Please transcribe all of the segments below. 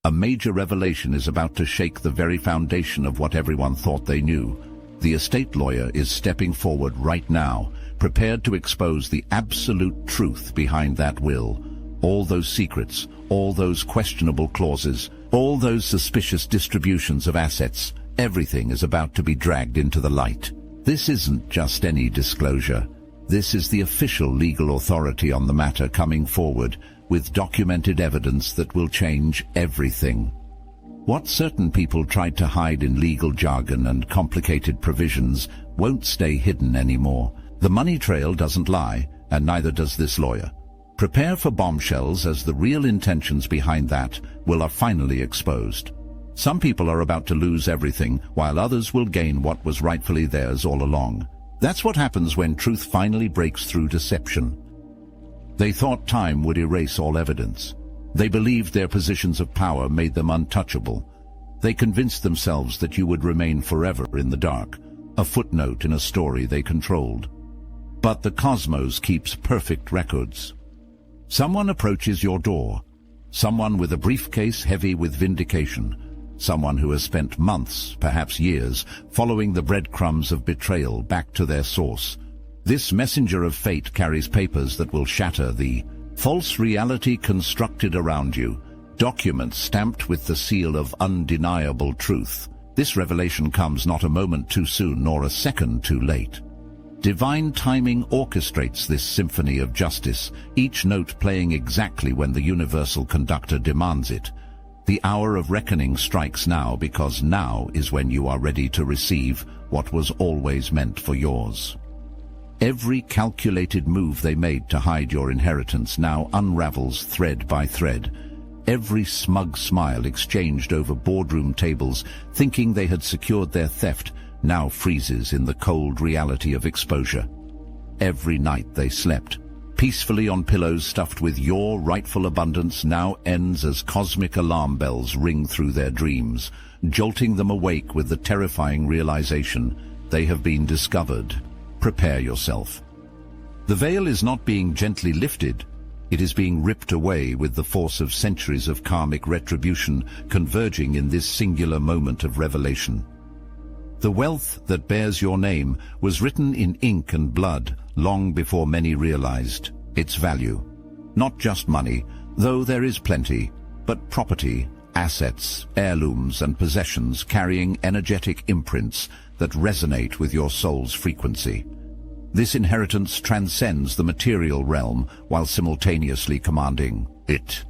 A major revelation is about to shake the very foundation of what everyone thought they knew. The estate lawyer is stepping forward right now, prepared to expose the absolute truth behind that will. All those secrets, all those questionable clauses, all those suspicious distributions of assets, everything is about to be dragged into the light. This isn't just any disclosure. This is the official legal authority on the matter coming forward, with documented evidence that will change everything. What certain people tried to hide in legal jargon and complicated provisions won't stay hidden anymore. The money trail doesn't lie, and neither does this lawyer. Prepare for bombshells, as the real intentions behind that will are finally exposed. Some people are about to lose everything, while others will gain what was rightfully theirs all along. That's what happens when truth finally breaks through deception. They thought time would erase all evidence. They believed their positions of power made them untouchable. They convinced themselves that you would remain forever in the dark, a footnote in a story they controlled. But the cosmos keeps perfect records. Someone approaches your door, someone with a briefcase heavy with vindication, someone who has spent months, perhaps years, following the breadcrumbs of betrayal back to their source. This messenger of fate carries papers that will shatter the false reality constructed around you, documents stamped with the seal of undeniable truth. This revelation comes not a moment too soon nor a second too late. Divine timing orchestrates this symphony of justice, each note playing exactly when the universal conductor demands it. The hour of reckoning strikes now, because now is when you are ready to receive what was always meant for yours. Every calculated move they made to hide your inheritance now unravels thread by thread. Every smug smile exchanged over boardroom tables, thinking they had secured their theft, now freezes in the cold reality of exposure. Every night they slept peacefully on pillows stuffed with your rightful abundance now ends as cosmic alarm bells ring through their dreams, jolting them awake with the terrifying realization they have been discovered. Prepare yourself. The veil is not being gently lifted, it is being ripped away with the force of centuries of karmic retribution converging in this singular moment of revelation. The wealth that bears your name was written in ink and blood long before many realized its value. Not just money, though there is plenty, but property, assets, heirlooms and possessions carrying energetic imprints that resonate with your soul's frequency. This inheritance transcends the material realm while simultaneously commanding it.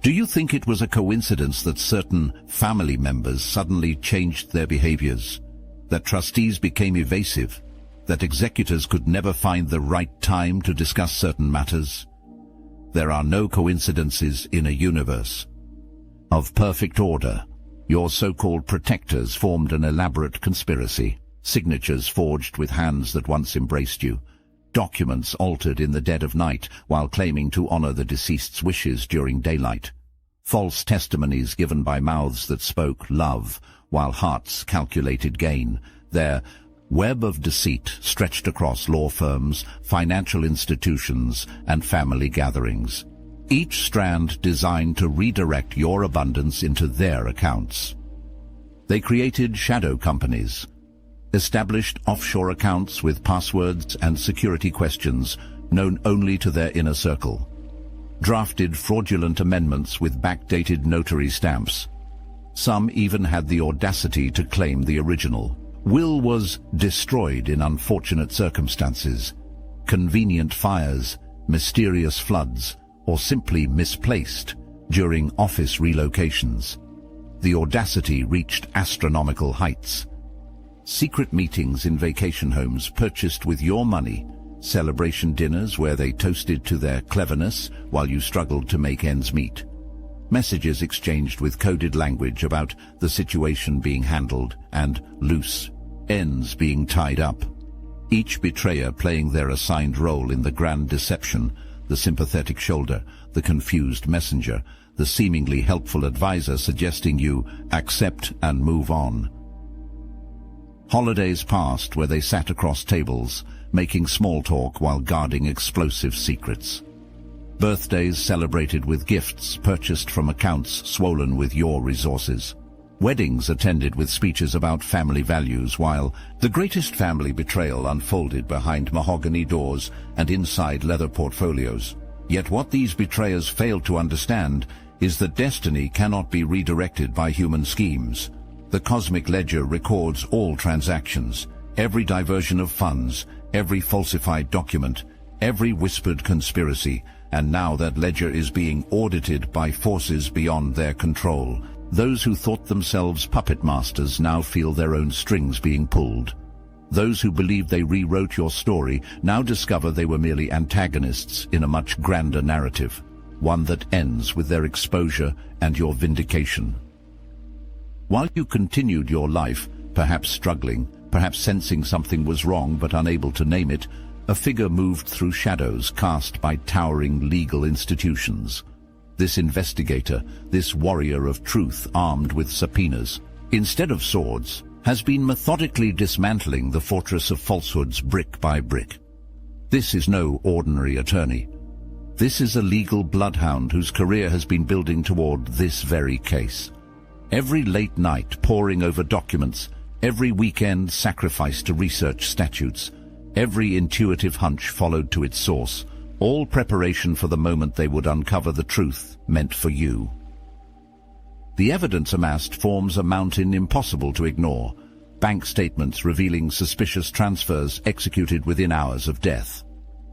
Do you think it was a coincidence that certain family members suddenly changed their behaviors, that trustees became evasive, that executors could never find the right time to discuss certain matters? There are no coincidences in a universe of perfect order. Your so-called protectors formed an elaborate conspiracy, signatures forged with hands that once embraced you, documents altered in the dead of night while claiming to honor the deceased's wishes during daylight, false testimonies given by mouths that spoke love while hearts calculated gain. Their web of deceit stretched across law firms, financial institutions, and family gatherings, each strand designed to redirect your abundance into their accounts. They created shadow companies, established offshore accounts with passwords and security questions known only to their inner circle, drafted fraudulent amendments with backdated notary stamps. Some even had the audacity to claim the original. Will was destroyed in unfortunate circumstances, convenient fires, mysterious floods, or simply misplaced during office relocations. The audacity reached astronomical heights. Secret meetings in vacation homes purchased with your money, celebration dinners where they toasted to their cleverness while you struggled to make ends meet. Messages exchanged with coded language about the situation being handled and loose ends being tied up. Each betrayer playing their assigned role in the grand deception, the sympathetic shoulder, the confused messenger, the seemingly helpful advisor suggesting you accept and move on. Holidays passed where they sat across tables, making small talk while guarding explosive secrets. Birthdays celebrated with gifts purchased from accounts swollen with your resources. Weddings attended with speeches about family values, while the greatest family betrayal unfolded behind mahogany doors and inside leather portfolios. Yet what these betrayers failed to understand is that destiny cannot be redirected by human schemes. The cosmic ledger records all transactions, every diversion of funds, every falsified document, every whispered conspiracy, and now that ledger is being audited by forces beyond their control. Those who thought themselves puppet masters now feel their own strings being pulled. Those who believed they rewrote your story now discover they were merely antagonists in a much grander narrative, one that ends with their exposure and your vindication. While you continued your life, perhaps struggling, perhaps sensing something was wrong but unable to name it, a figure moved through shadows cast by towering legal institutions. This investigator, this warrior of truth armed with subpoenas, instead of swords, has been methodically dismantling the fortress of falsehoods brick by brick. This is no ordinary attorney. This is a legal bloodhound whose career has been building toward this very case. Every late night poring over documents, every weekend sacrificed to research statutes, every intuitive hunch followed to its source, all preparation for the moment they would uncover the truth meant for you. The evidence amassed forms a mountain impossible to ignore. Bank statements revealing suspicious transfers executed within hours of death.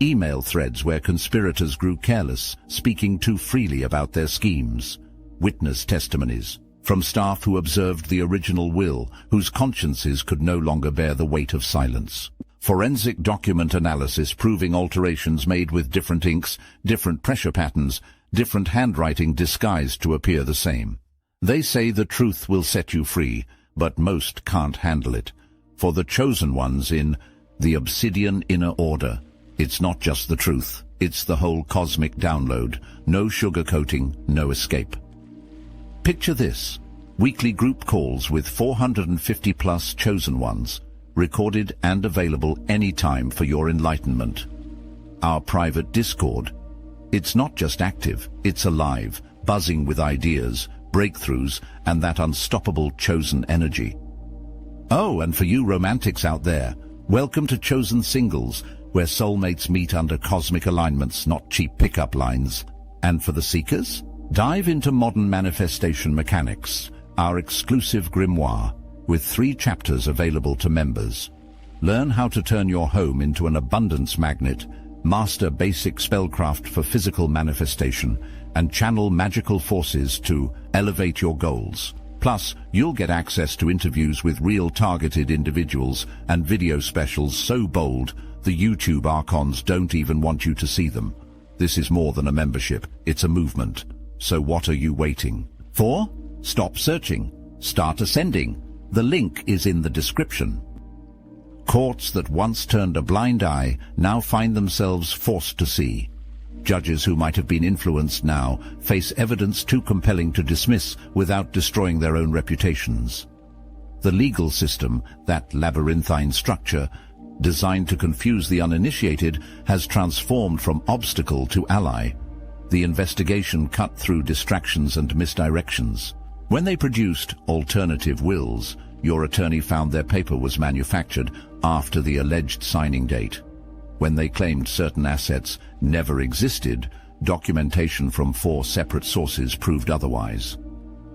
Email threads where conspirators grew careless, speaking too freely about their schemes. Witness testimonies from staff who observed the original will, whose consciences could no longer bear the weight of silence. Forensic document analysis proving alterations made with different inks, different pressure patterns, different handwriting disguised to appear the same. They say the truth will set you free, but most can't handle it. For the chosen ones in the Obsidian Inner Order, it's not just the truth, it's the whole cosmic download. No sugarcoating, no escape. Picture this: weekly group calls with 450 plus chosen ones, recorded and available anytime for your enlightenment. Our private Discord. It's not just active, it's alive, buzzing with ideas, breakthroughs, and that unstoppable chosen energy. Oh, and for you romantics out there, welcome to Chosen Singles, where soulmates meet under cosmic alignments, not cheap pickup lines. And for the seekers, dive into modern manifestation mechanics, our exclusive grimoire, with 3 chapters available to members. Learn how to turn your home into an abundance magnet, master basic spellcraft for physical manifestation, and channel magical forces to elevate your goals. Plus, you'll get access to interviews with real targeted individuals and video specials so bold, the YouTube archons don't even want you to see them. This is more than a membership, it's a movement. So what are you waiting for? Stop searching. Start ascending. The link is in the description. Courts that once turned a blind eye now find themselves forced to see. Judges who might have been influenced now face evidence too compelling to dismiss without destroying their own reputations. The legal system, that labyrinthine structure, designed to confuse the uninitiated, has transformed from obstacle to ally. The investigation cut through distractions and misdirections. When they produced alternative wills, your attorney found their paper was manufactured after the alleged signing date. When they claimed certain assets never existed, documentation from 4 separate sources proved otherwise.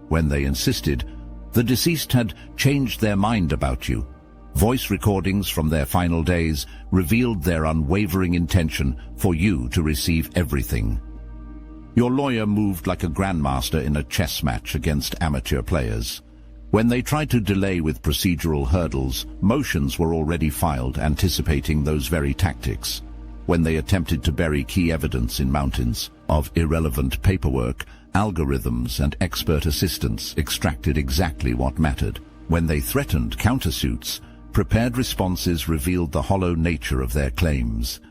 When they insisted, the deceased had changed their mind about you. Voice recordings from their final days revealed their unwavering intention for you to receive everything. Your lawyer moved like a grandmaster in a chess match against amateur players. When they tried to delay with procedural hurdles, motions were already filed anticipating those very tactics. When they attempted to bury key evidence in mountains of irrelevant paperwork, algorithms and expert assistants extracted exactly what mattered. When they threatened countersuits, prepared responses revealed the hollow nature of their claims.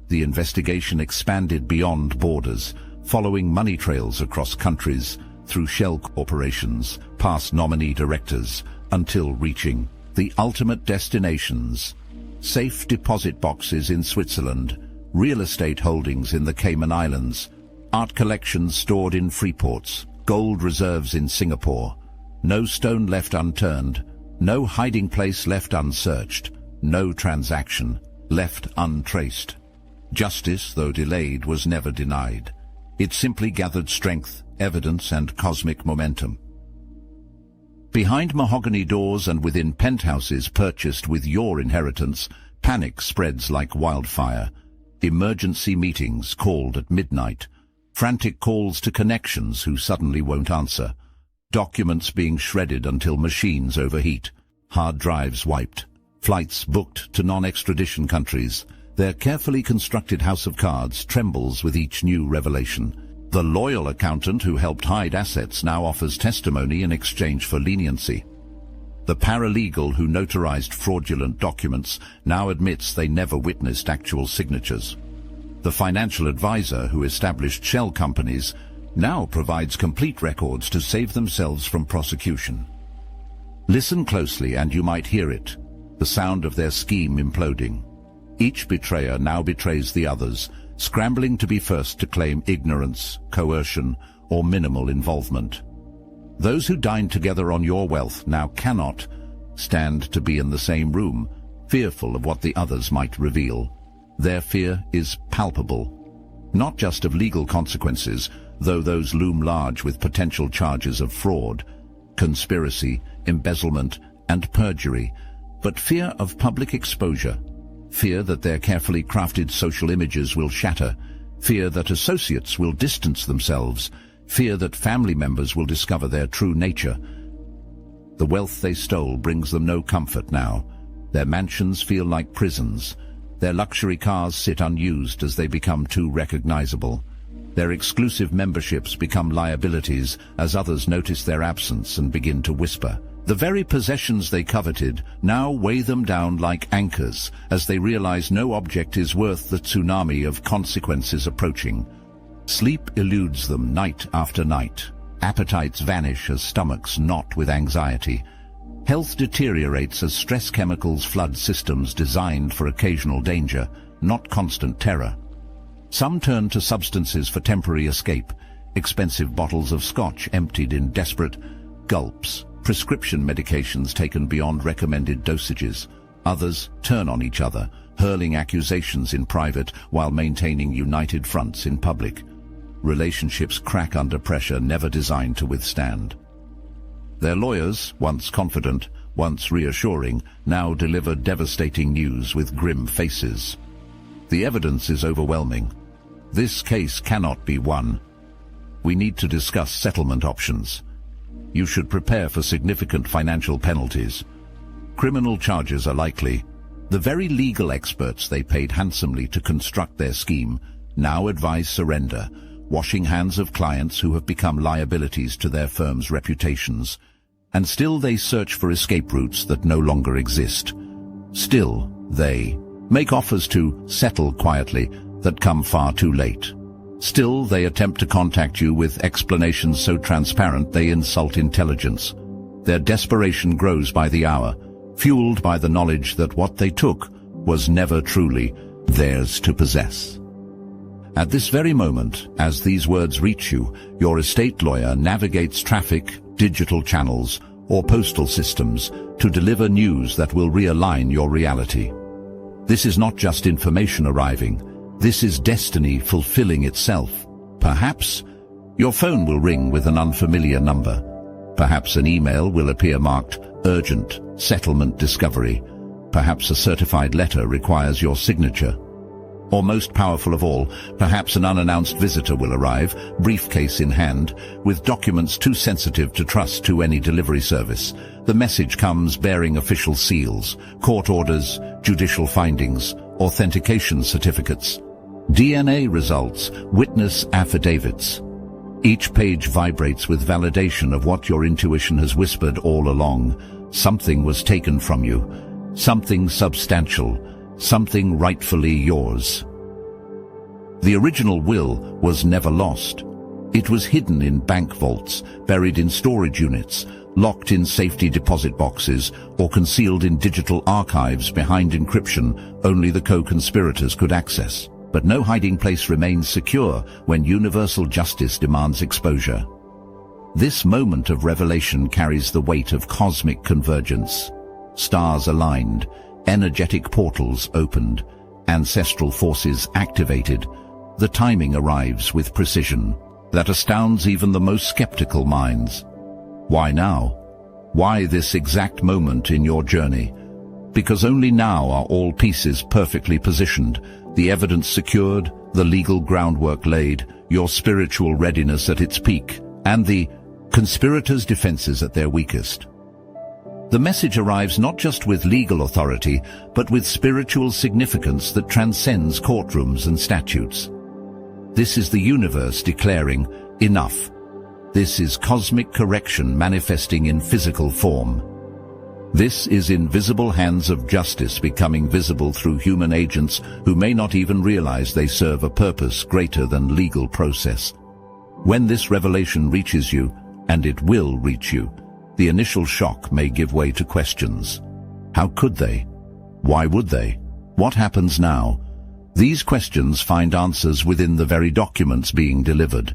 The investigation expanded beyond borders, following money trails across countries, through shell corporations, past nominee directors, until reaching the ultimate destinations. Safe deposit boxes in Switzerland, real estate holdings in the Cayman Islands, art collections stored in free ports, gold reserves in Singapore. No stone left unturned, no hiding place left unsearched, no transaction left untraced. Justice, though delayed, was never denied. It simply gathered strength, evidence, and cosmic momentum. Behind mahogany doors and within penthouses purchased with your inheritance, panic spreads like wildfire. Emergency meetings called at midnight. Frantic calls to connections who suddenly won't answer. Documents being shredded until machines overheat. Hard drives wiped. Flights booked to non-extradition countries. Their carefully constructed house of cards trembles with each new revelation. The loyal accountant who helped hide assets now offers testimony in exchange for leniency. The paralegal who notarized fraudulent documents now admits they never witnessed actual signatures. The financial advisor who established shell companies now provides complete records to save themselves from prosecution. Listen closely and you might hear it, the sound of their scheme imploding. Each betrayer now betrays the others, scrambling to be first to claim ignorance, coercion, or minimal involvement. Those who dined together on your wealth now cannot stand to be in the same room, fearful of what the others might reveal. Their fear is palpable, not just of legal consequences, though those loom large with potential charges of fraud, conspiracy, embezzlement, and perjury, but fear of public exposure. Fear that their carefully crafted social images will shatter, fear that associates will distance themselves, fear that family members will discover their true nature. The wealth they stole brings them no comfort now. Their mansions feel like prisons. Their luxury cars sit unused as they become too recognizable. Their exclusive memberships become liabilities as others notice their absence and begin to whisper. The very possessions they coveted now weigh them down like anchors as they realize no object is worth the tsunami of consequences approaching. Sleep eludes them night after night. Appetites vanish as stomachs knot with anxiety. Health deteriorates as stress chemicals flood systems designed for occasional danger, not constant terror. Some turn to substances for temporary escape, expensive bottles of scotch emptied in desperate gulps, prescription medications taken beyond recommended dosages. Others turn on each other, hurling accusations in private while maintaining united fronts in public. Relationships crack under pressure never designed to withstand. Their lawyers, once confident, once reassuring, now deliver devastating news with grim faces. The evidence is overwhelming. This case cannot be won. We need to discuss settlement options. You should prepare for significant financial penalties. Criminal charges are likely. The very legal experts they paid handsomely to construct their scheme now advise surrender, washing hands of clients who have become liabilities to their firm's reputations. And still they search for escape routes that no longer exist. Still they make offers to settle quietly that come far too late. Still they attempt to contact you with explanations so transparent they insult intelligence. Their desperation grows by the hour, fueled by the knowledge that what they took was never truly theirs to possess. At this very moment, as these words reach you, your estate lawyer navigates traffic, digital channels, or postal systems to deliver news that will realign your reality. This is not just information arriving. This is destiny fulfilling itself. Perhaps your phone will ring with an unfamiliar number. Perhaps an email will appear marked urgent settlement discovery. Perhaps a certified letter requires your signature. Or most powerful of all, perhaps an unannounced visitor will arrive, briefcase in hand, with documents too sensitive to trust to any delivery service. The message comes bearing official seals, court orders, judicial findings, authentication certificates, DNA results, witness affidavits. Each page vibrates with validation of what your intuition has whispered all along. Something was taken from you. Something substantial. Something rightfully yours. The original will was never lost. It was hidden in bank vaults, buried in storage units, locked in safety deposit boxes, or concealed in digital archives behind encryption only the co-conspirators could access. But no hiding place remains secure when universal justice demands exposure. This moment of revelation carries the weight of cosmic convergence. Stars aligned, energetic portals opened, ancestral forces activated. The timing arrives with precision that astounds even the most skeptical minds. Why now? Why this exact moment in your journey? Because only now are all pieces perfectly positioned, the evidence secured, the legal groundwork laid, your spiritual readiness at its peak, and the conspirators' defenses at their weakest. The message arrives not just with legal authority, but with spiritual significance that transcends courtrooms and statutes. This is the universe declaring, enough. This is cosmic correction manifesting in physical form. This is invisible hands of justice becoming visible through human agents who may not even realize they serve a purpose greater than legal process. When this revelation reaches you, and it will reach you, the initial shock may give way to questions. How could they? Why would they? What happens now? These questions find answers within the very documents being delivered.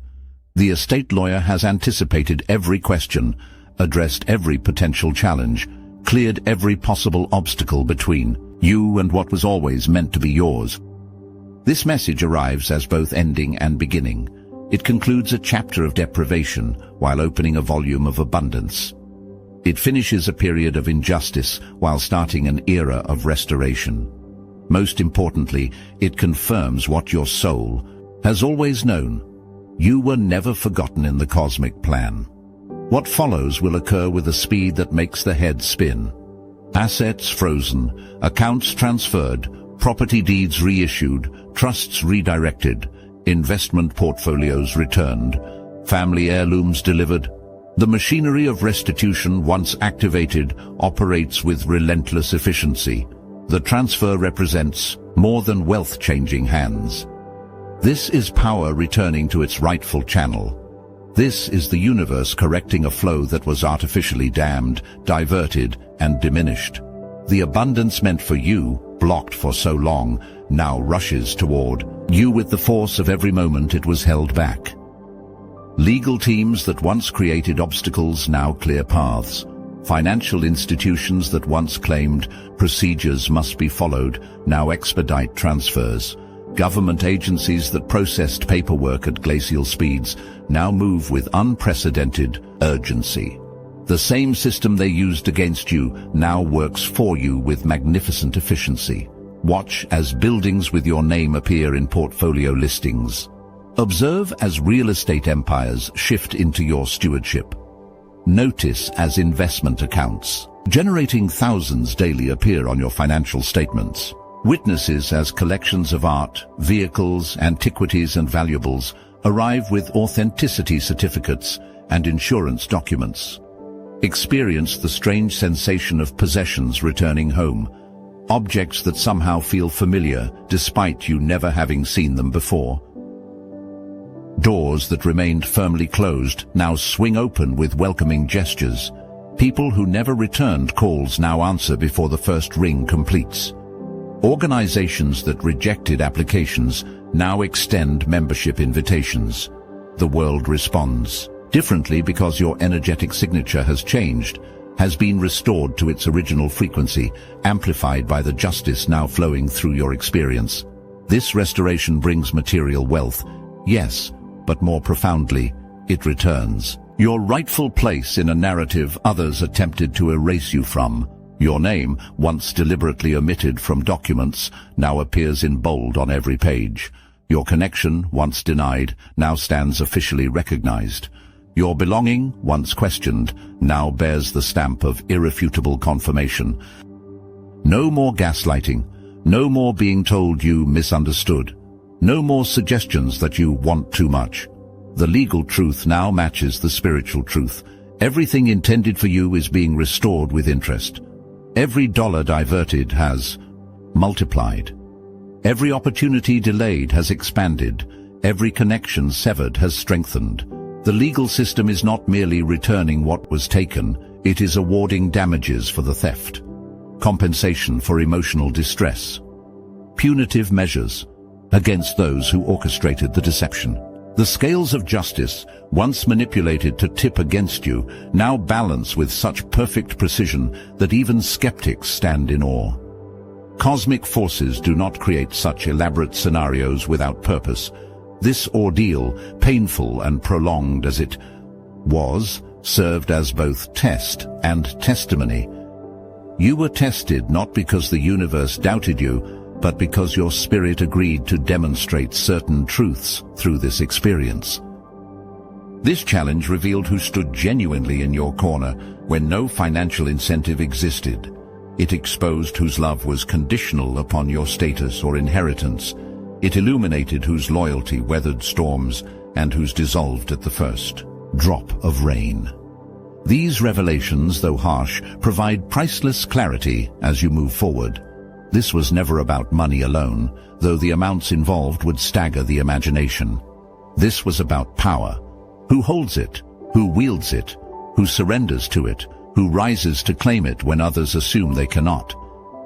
The estate lawyer has anticipated every question, addressed every potential challenge, cleared every possible obstacle between you and what was always meant to be yours. This message arrives as both ending and beginning. It concludes a chapter of deprivation while opening a volume of abundance. It finishes a period of injustice while starting an era of restoration. Most importantly, it confirms what your soul has always known. You were never forgotten in the cosmic plan. What follows will occur with a speed that makes the head spin. Assets frozen, accounts transferred, property deeds reissued, trusts redirected, investment portfolios returned, family heirlooms delivered. The machinery of restitution, once activated, operates with relentless efficiency. The transfer represents more than wealth-changing hands. This is power returning to its rightful channel. This is the universe correcting a flow that was artificially dammed, diverted, and diminished. The abundance meant for you, blocked for so long, now rushes toward you with the force of every moment it was held back. Legal teams that once created obstacles now clear paths. Financial institutions that once claimed procedures must be followed now expedite transfers. Government agencies that processed paperwork at glacial speeds now move with unprecedented urgency. The same system they used against you now works for you with magnificent efficiency. Watch as buildings with your name appear in portfolio listings. Observe as real estate empires shift into your stewardship. Notice as investment accounts, generating thousands daily, appear on your financial statements. Witnesses as collections of art, vehicles, antiquities, and valuables arrive with authenticity certificates and insurance documents. Experience the strange sensation of possessions returning home, objects that somehow feel familiar despite you never having seen them before. Doors that remained firmly closed now swing open with welcoming gestures. People who never returned calls now answer before the first ring completes. Organizations that rejected applications now extend membership invitations. The world responds differently because your energetic signature has changed, has been restored to its original frequency, amplified by the justice now flowing through your experience. This restoration brings material wealth, yes, but more profoundly, it returns your rightful place in a narrative others attempted to erase you from. Your name, once deliberately omitted from documents, now appears in bold on every page. Your connection, once denied, now stands officially recognized. Your belonging, once questioned, now bears the stamp of irrefutable confirmation. No more gaslighting, no more being told you misunderstood, no more suggestions that you want too much. The legal truth now matches the spiritual truth. Everything intended for you is being restored with interest. Every dollar diverted has multiplied. Every opportunity delayed has expanded. Every connection severed has strengthened. The legal system is not merely returning what was taken, it is awarding damages for the theft, compensation for emotional distress, punitive measures. against those who orchestrated the deception. The scales of justice, once manipulated to tip against you, now balance with such perfect precision that even skeptics stand in awe. Cosmic forces do not create such elaborate scenarios without purpose. This ordeal, painful and prolonged as it was, served as both test and testimony. You were tested not because the universe doubted you, but because your spirit agreed to demonstrate certain truths through this experience. This challenge revealed who stood genuinely in your corner when no financial incentive existed. It exposed whose love was conditional upon your status or inheritance. It illuminated whose loyalty weathered storms and whose dissolved at the first drop of rain. These revelations, though harsh, provide priceless clarity as you move forward. This was never about money alone, though the amounts involved would stagger the imagination. This was about power. Who holds it? Who wields it? Who surrenders to it? Who rises to claim it when others assume they cannot?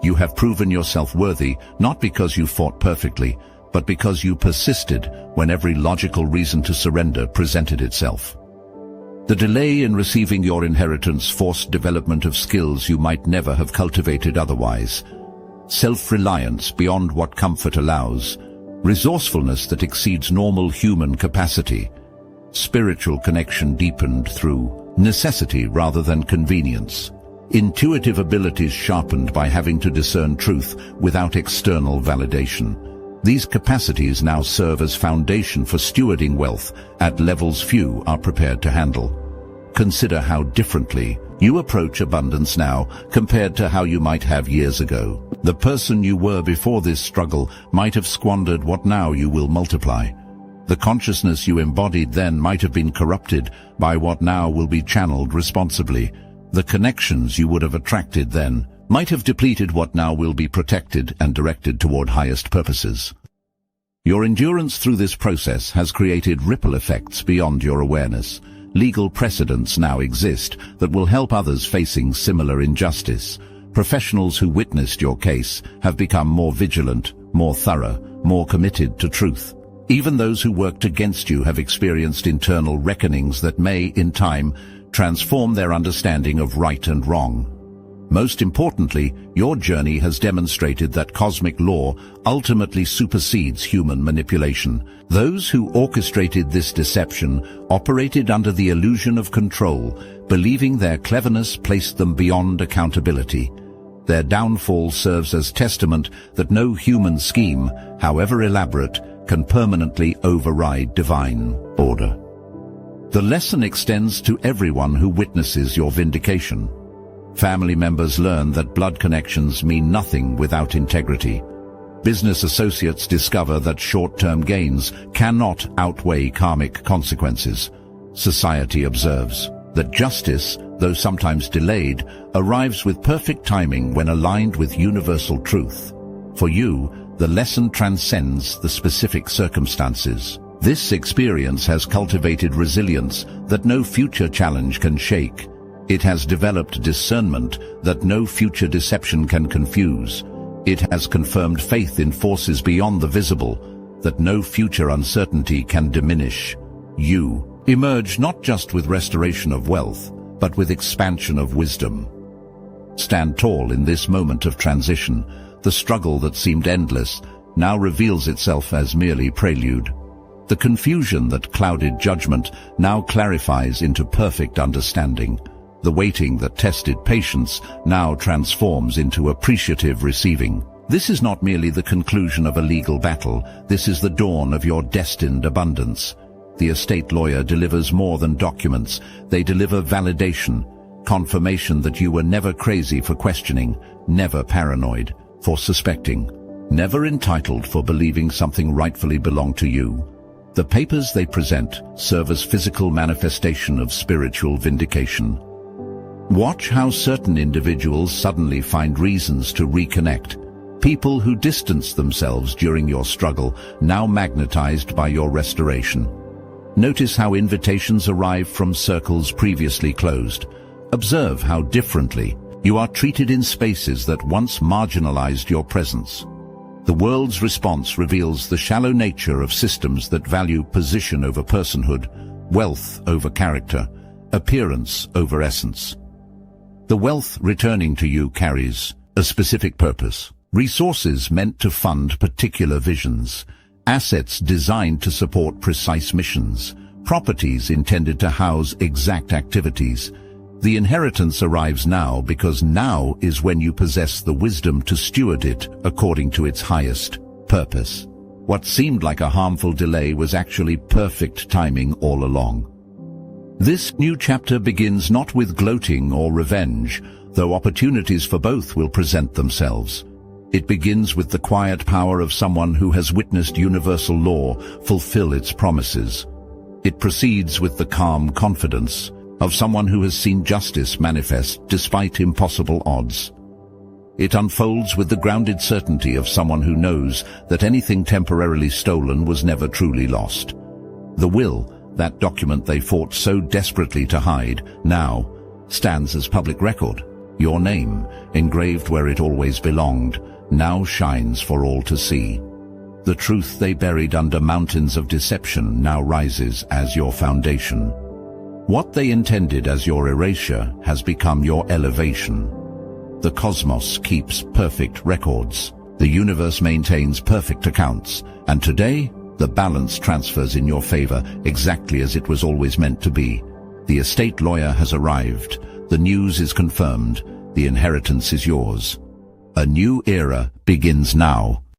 You have proven yourself worthy, not because you fought perfectly, but because you persisted when every logical reason to surrender presented itself. The delay in receiving your inheritance forced development of skills you might never have cultivated otherwise. Self-reliance beyond what comfort allows, resourcefulness that exceeds normal human capacity, spiritual connection deepened through necessity rather than convenience, intuitive abilities sharpened by having to discern truth without external validation. These capacities now serve as foundation for stewarding wealth at levels few are prepared to handle. Consider how differently you approach abundance now compared to how you might have years ago. The person you were before this struggle might have squandered what now you will multiply. The consciousness you embodied then might have been corrupted by what now will be channeled responsibly. The connections you would have attracted then might have depleted what now will be protected and directed toward highest purposes. Your endurance through this process has created ripple effects beyond your awareness. Legal precedents now exist that will help others facing similar injustice. Professionals who witnessed your case have become more vigilant, more thorough, more committed to truth. Even those who worked against you have experienced internal reckonings that may, in time, transform their understanding of right and wrong. Most importantly, your journey has demonstrated that cosmic law ultimately supersedes human manipulation. Those who orchestrated this deception operated under the illusion of control, believing their cleverness placed them beyond accountability. Their downfall serves as testament that no human scheme, however elaborate, can permanently override divine order. The lesson extends to everyone who witnesses your vindication. Family members learn that blood connections mean nothing without integrity. Business associates discover that short-term gains cannot outweigh karmic consequences. Society observes that justice, though sometimes delayed, arrives with perfect timing when aligned with universal truth. For you, the lesson transcends the specific circumstances. This experience has cultivated resilience that no future challenge can shake. It has developed discernment that no future deception can confuse. It has confirmed faith in forces beyond the visible that no future uncertainty can diminish. You emerge not just with restoration of wealth, but with expansion of wisdom. Stand tall in this moment of transition. The struggle that seemed endless now reveals itself as merely prelude. The confusion that clouded judgment now clarifies into perfect understanding. The waiting that tested patience now transforms into appreciative receiving. This is not merely the conclusion of a legal battle. This is the dawn of your destined abundance. The estate lawyer delivers more than documents. They deliver validation, confirmation that you were never crazy for questioning, never paranoid for suspecting, never entitled for believing something rightfully belonged to you. The papers they present serve as physical manifestation of spiritual vindication. Watch how certain individuals suddenly find reasons to reconnect. People who distanced themselves during your struggle, now magnetized by your restoration. Notice how invitations arrive from circles previously closed. Observe how differently you are treated in spaces that once marginalized your presence. The world's response reveals the shallow nature of systems that value position over personhood, wealth over character, appearance over essence. The wealth returning to you carries a specific purpose. Resources meant to fund particular visions, assets designed to support precise missions, properties intended to house exact activities. The inheritance arrives now because now is when you possess the wisdom to steward it according to its highest purpose. What seemed like a harmful delay was actually perfect timing all along. This new chapter begins not with gloating or revenge, though opportunities for both will present themselves. It begins with the quiet power of someone who has witnessed universal law fulfill its promises. It proceeds with the calm confidence of someone who has seen justice manifest despite impossible odds. It unfolds with the grounded certainty of someone who knows that anything temporarily stolen was never truly lost. The will, that document they fought so desperately to hide, now stands as public record. Your name, engraved where it always belonged, now shines for all to see. The truth they buried under mountains of deception now rises as your foundation. What they intended as your erasure has become your elevation. The cosmos keeps perfect records. The universe maintains perfect accounts. And today, the balance transfers in your favor exactly as it was always meant to be. The estate lawyer has arrived. The news is confirmed. The inheritance is yours. A new era begins now.